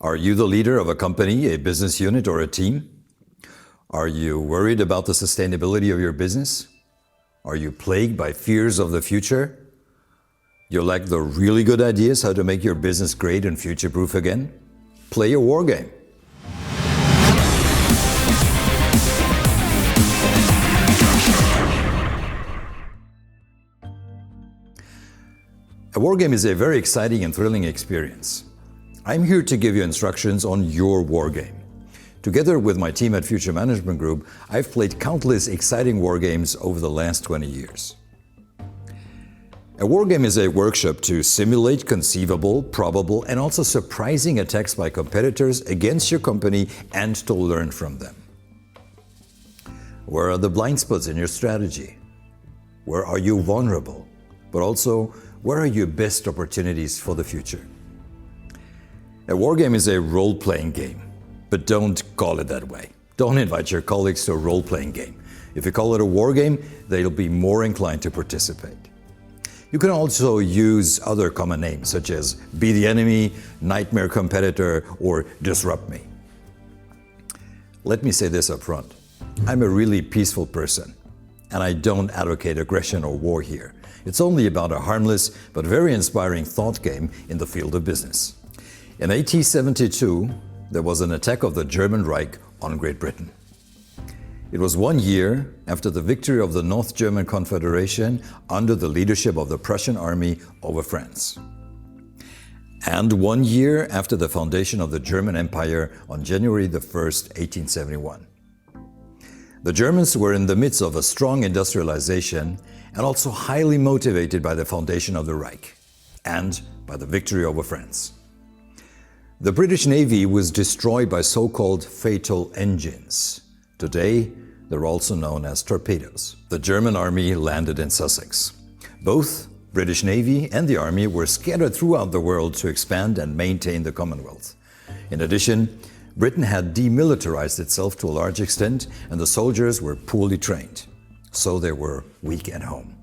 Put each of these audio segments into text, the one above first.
Are you the leader of a company, a business unit, or a team? Are you worried about the sustainability of your business? Are you plagued by fears of the future? You lack the really good ideas how to make your business great and future-proof again? Play a war game. A war game is a very exciting and thrilling experience. I'm here to give you instructions on your war game. Together with my team at Future Management Group, I've played countless exciting war games over the last 20 years. A war game is a workshop to simulate conceivable, probable, and also surprising attacks by competitors against your company and to learn from them. Where are the blind spots in your strategy? Where are you vulnerable? But also, where are your best opportunities for the future? A war game is a role-playing game, but don't call it that way. Don't invite your colleagues to a role-playing game. If you call it a war game, they'll be more inclined to participate. You can also use other common names such as Be the Enemy, Nightmare Competitor, or Disrupt Me. Let me say this up front. I'm a really peaceful person, and I don't advocate aggression or war here. It's only about a harmless but very inspiring thought game in the field of business. In 1872, there was an attack of the German Reich on Great Britain. It was 1 year after the victory of the North German Confederation under the leadership of the Prussian army over France. And 1 year after the foundation of the German Empire on January the 1st, 1871. The Germans were in the midst of a strong industrialization and also highly motivated by the foundation of the Reich and by the victory over France. The British Navy was destroyed by so-called fatal engines. Today, they're also known as torpedoes. The German army landed in Sussex. Both British Navy and the army were scattered throughout the world to expand and maintain the Commonwealth. In addition, Britain had demilitarized itself to a large extent, and the soldiers were poorly trained, so they were weak at home.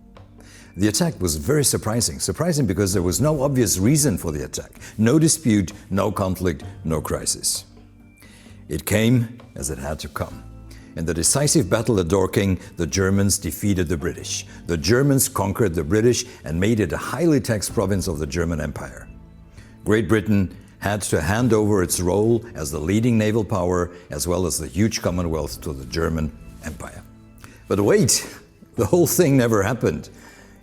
The attack was very surprising because there was no obvious reason for the attack. No dispute, no conflict, no crisis. It came as it had to come. In the decisive battle at Dorking, the Germans defeated the British. The Germans conquered the British and made it a highly taxed province of the German Empire. Great Britain had to hand over its role as the leading naval power as well as the huge Commonwealth to the German Empire. But wait, the whole thing never happened.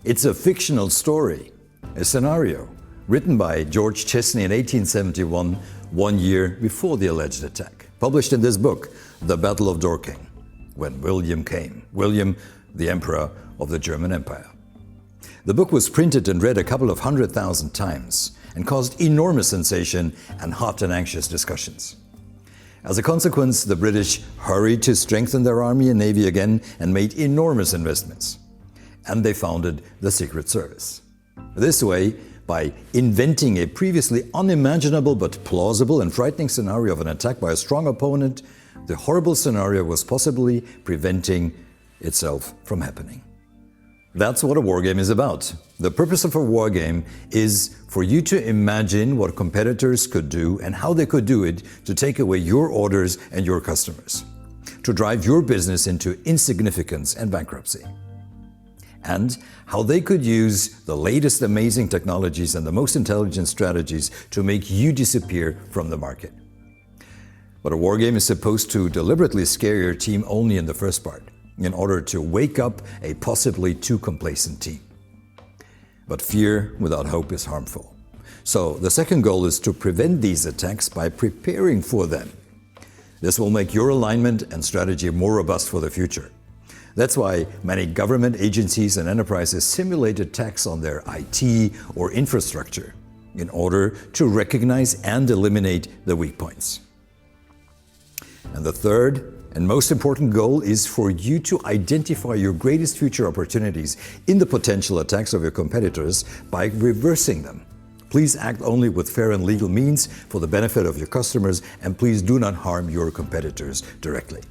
It's a fictional story, a scenario, written by George Chesney in 1871, 1 year before the alleged attack. Published in this book, The Battle of Dorking, when William came. William, the Emperor of the German Empire. The book was printed and read a couple of 100,000 times and caused enormous sensation and hot and anxious discussions. As a consequence, the British hurried to strengthen their army and navy again and made enormous investments. And they founded the Secret Service. This way, by inventing a previously unimaginable but plausible and frightening scenario of an attack by a strong opponent, the horrible scenario was possibly preventing itself from happening. That's what a war game is about. The purpose of a war game is for you to imagine what competitors could do and how they could do it to take away your orders and your customers, to drive your business into insignificance and bankruptcy, and how they could use the latest amazing technologies and the most intelligent strategies to make you disappear from the market. But a war game is supposed to deliberately scare your team only in the first part, in order to wake up a possibly too complacent team. But fear without hope is harmful. So the second goal is to prevent these attacks by preparing for them. This will make your alignment and strategy more robust for the future. That's why many government agencies and enterprises simulate attacks on their IT or infrastructure in order to recognize and eliminate the weak points. And the third and most important goal is for you to identify your greatest future opportunities in the potential attacks of your competitors by reversing them. Please act only with fair and legal means for the benefit of your customers, and please do not harm your competitors directly.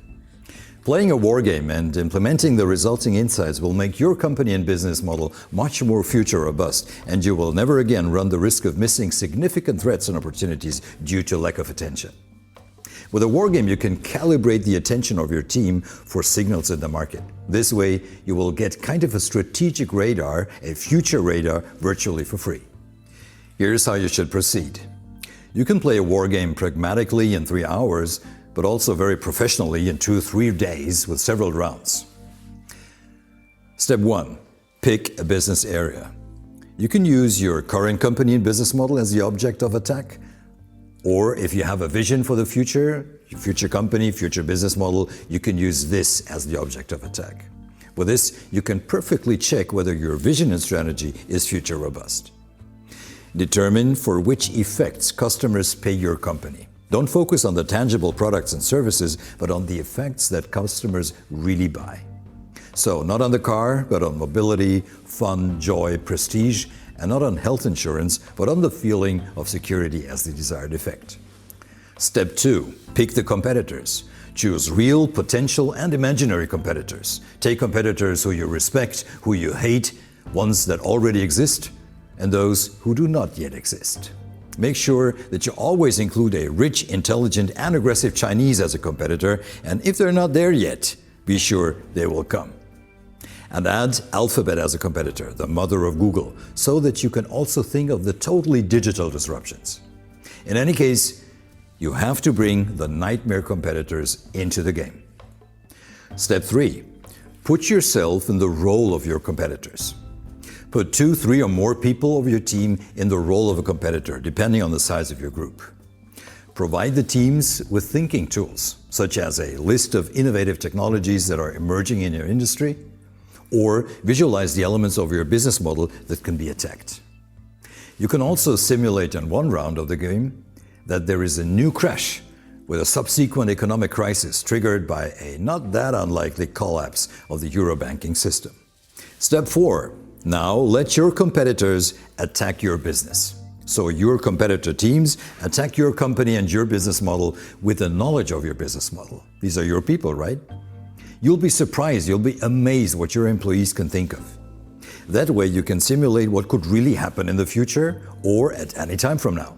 Playing a wargame and implementing the resulting insights will make your company and business model much more future robust, and you will never again run the risk of missing significant threats and opportunities due to lack of attention. With a wargame, you can calibrate the attention of your team for signals in the market. This way, you will get kind of a strategic radar, a future radar, virtually for free. Here's how you should proceed. You can play a wargame pragmatically in 3 hours, but also very professionally in 2-3 days with several rounds. Step 1. Pick a business area. You can use your current company and business model as the object of attack, or if you have a vision for the future, your future company, future business model, you can use this as the object of attack. With this, you can perfectly check whether your vision and strategy is future robust. Determine for which effects customers pay your company. Don't focus on the tangible products and services, but on the effects that customers really buy. So, not on the car, but on mobility, fun, joy, prestige, and not on health insurance, but on the feeling of security as the desired effect. Step 2. Pick the competitors. Choose real, potential, and imaginary competitors. Take competitors who you respect, who you hate, ones that already exist, and those who do not yet exist. Make sure that you always include a rich, intelligent, and aggressive Chinese as a competitor, and if they're not there yet, be sure they will come. And add Alphabet as a competitor, the mother of Google, so that you can also think of the totally digital disruptions. In any case, you have to bring the nightmare competitors into the game. Step 3. Put yourself in the role of your competitors. Put 2, 3, or more people of your team in the role of a competitor, depending on the size of your group. Provide the teams with thinking tools, such as a list of innovative technologies that are emerging in your industry, or visualize the elements of your business model that can be attacked. You can also simulate in one round of the game that there is a new crash with a subsequent economic crisis triggered by a not that unlikely collapse of the euro banking system. Step 4. Now let your competitors attack your business. So your competitor teams attack your company and your business model with the knowledge of your business model. These are your people, right? You'll be surprised, you'll be amazed what your employees can think of. That way you can simulate what could really happen in the future or at any time from now.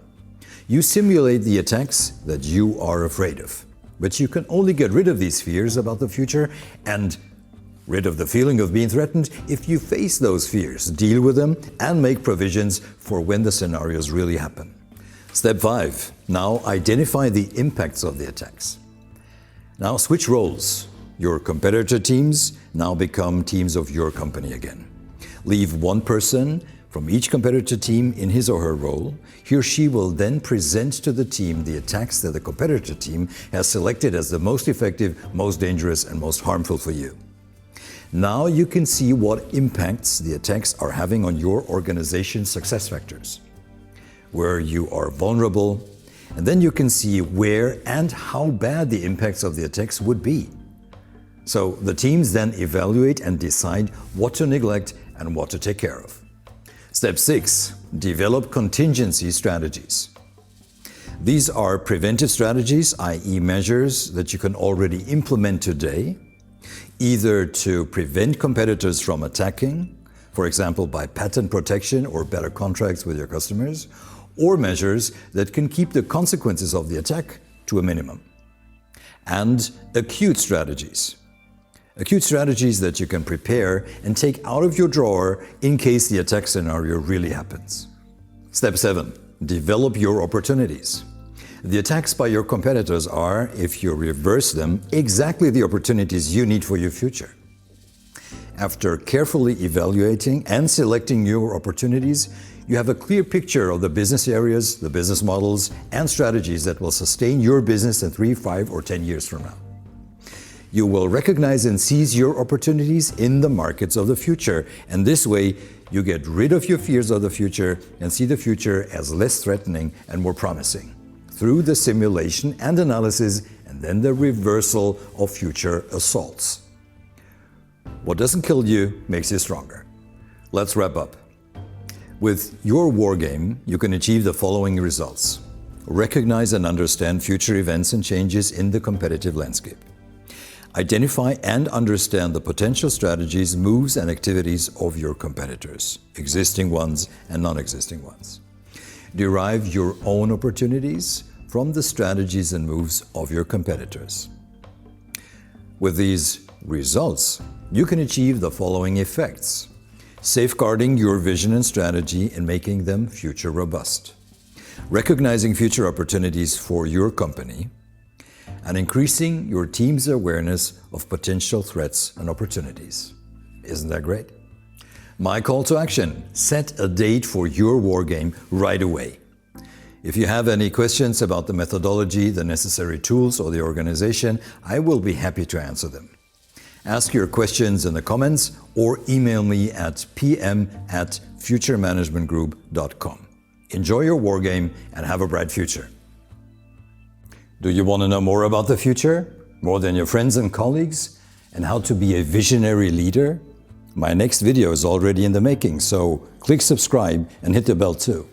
You simulate the attacks that you are afraid of. But you can only get rid of these fears about the future and rid of the feeling of being threatened if you face those fears, deal with them, and make provisions for when the scenarios really happen. Step 5. Now identify the impacts of the attacks. Now switch roles. Your competitor teams now become teams of your company again. Leave one person from each competitor team in his or her role. He or she will then present to the team the attacks that the competitor team has selected as the most effective, most dangerous, and most harmful for you. Now you can see what impacts the attacks are having on your organization's success factors, where you are vulnerable, and then you can see where and how bad the impacts of the attacks would be. So the teams then evaluate and decide what to neglect and what to take care of. Step 6. Develop contingency strategies. These are preventive strategies, i.e. measures that you can already implement today, either to prevent competitors from attacking, for example by patent protection or better contracts with your customers, or measures that can keep the consequences of the attack to a minimum. And acute strategies. Acute strategies that you can prepare and take out of your drawer in case the attack scenario really happens. Step 7. Develop your opportunities. The attacks by your competitors are, if you reverse them, exactly the opportunities you need for your future. After carefully evaluating and selecting your opportunities, you have a clear picture of the business areas, the business models, and strategies that will sustain your business in 3, 5, or 10 years from now. You will recognize and seize your opportunities in the markets of the future, and this way you get rid of your fears of the future and see the future as less threatening and more promising through the simulation and analysis and then the reversal of future assaults. What doesn't kill you makes you stronger. Let's wrap up. With your wargame, you can achieve the following results. Recognize and understand future events and changes in the competitive landscape. Identify and understand the potential strategies, moves, and activities of your competitors, existing ones and non-existing ones. Derive your own opportunities from the strategies and moves of your competitors. With these results, you can achieve the following effects: safeguarding your vision and strategy and making them future robust, recognizing future opportunities for your company, and increasing your team's awareness of potential threats and opportunities. Isn't that great? My call to action: set a date for your wargame right away. If you have any questions about the methodology, the necessary tools, or the organization, I will be happy to answer them. Ask your questions in the comments or email me at pm@futuremanagementgroup.com. Enjoy your wargame and have a bright future. Do you want to know more about the future? More than your friends and colleagues? And how to be a visionary leader? My next video is already in the making, so click subscribe and hit the bell too.